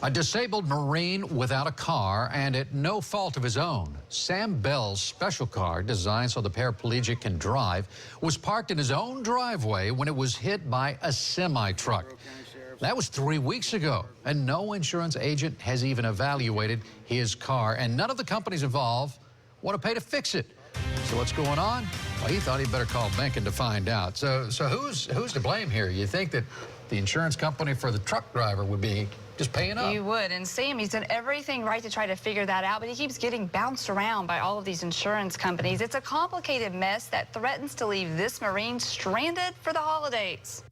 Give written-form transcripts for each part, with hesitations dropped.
A disabled Marine without a car and at no fault of his own. Sam Bell's special car, designed so the paraplegic can drive, was parked in his own driveway when it was hit by a semi-truck. That was 3 weeks ago, and no insurance agent has even evaluated his car, and none of the companies involved want to pay to fix it. So what's going on? Well, he thought he'd better call Behnken to find out. So who's to blame here? You think that the insurance company for the truck driver would be just paying up? You would. And Sam, he's done everything right to try to figure that out, but he keeps getting bounced around by all of these insurance companies. It's a complicated mess that threatens to leave this Marine stranded for the holidays.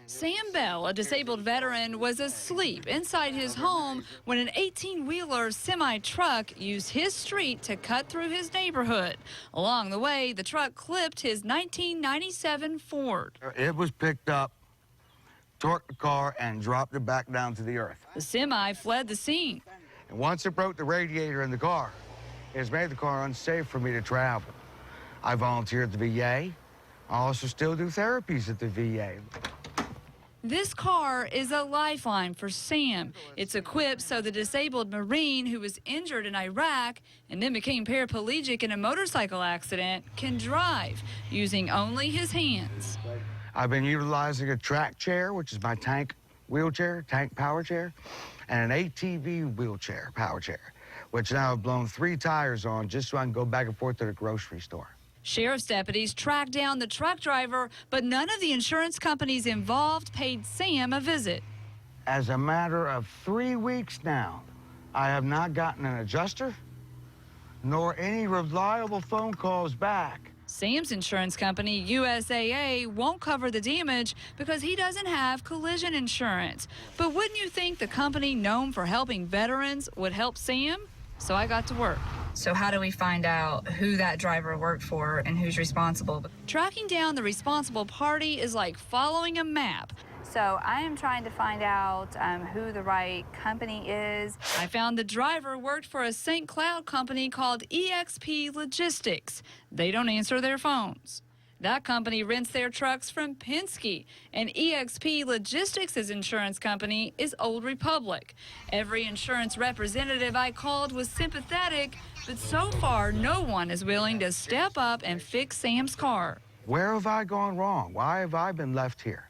Sam Bell, a disabled veteran, was asleep inside his home when an 18-wheeler semi-truck used his street to cut through his neighborhood. Along the way, the truck clipped his 1997 Ford. It was picked up, torqued the car, and dropped it back down to the earth. The semi fled the scene. And once it broke the radiator in the car, it has made the car unsafe for me to travel. I volunteered at the VA. I also still do therapies at the VA. This car is a lifeline for Sam. It's equipped so the disabled Marine who was injured in Iraq and then became paraplegic in a motorcycle accident can drive using only his hands. I've been utilizing a track chair, which is my tank wheelchair, tank power chair, and an ATV wheelchair, power chair, which now I've blown 3 tires on just so I can go back and forth to the grocery store. Sheriff's deputies tracked down the truck driver, but none of the insurance companies involved paid Sam a visit. As a matter of 3 weeks now, I have not gotten an adjuster nor any reliable phone calls back. Sam's insurance company, USAA, won't cover the damage because he doesn't have collision insurance. But wouldn't you think the company known for helping veterans would help Sam? So I got to work. So how do we find out who that driver worked for and who's responsible? Tracking down the responsible party is like following a map. So I am trying to find out who the right company is. I found the driver worked for a St. Cloud company called EXP Logistics. They don't answer their phones. That company rents their trucks from Penske, and EXP Logistics' insurance company is Old Republic. Every insurance representative I called was sympathetic, but so far no one is willing to step up and fix Sam's car. Where have I gone wrong? Why have I been left here?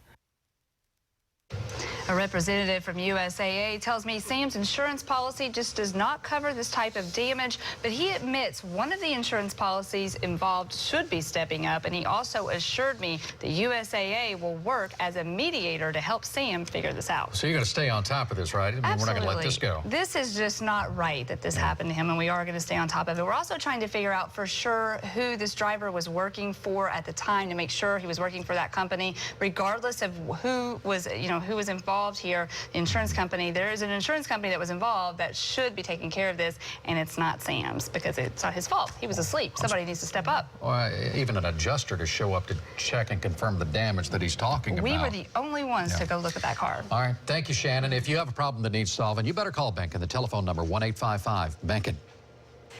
A representative from USAA tells me Sam's insurance policy just does not cover this type of damage, but he admits one of the insurance policies involved should be stepping up, and he also assured me the USAA will work as a mediator to help Sam figure this out. So you're going to stay on top of this, right? I mean, Absolutely. we're not going to let this go. This is just not right that this happened to him, and we are going to stay on top of it. We're also trying to figure out for sure who this driver was working for at the time to make sure he was working for that company, regardless of who was involved here. The insurance company, there is an insurance company that was involved that should be taking care of this, and it's not Sam's because it's not his fault. He was asleep. Somebody needs to step up. Or even an adjuster to show up to check and confirm the damage that he's talking about. We were the only ones to go look at that car. All right. Thank you, Shannon. If you have a problem that needs solving, you better call Behnken. The telephone number, 1-855-BEHNKEN.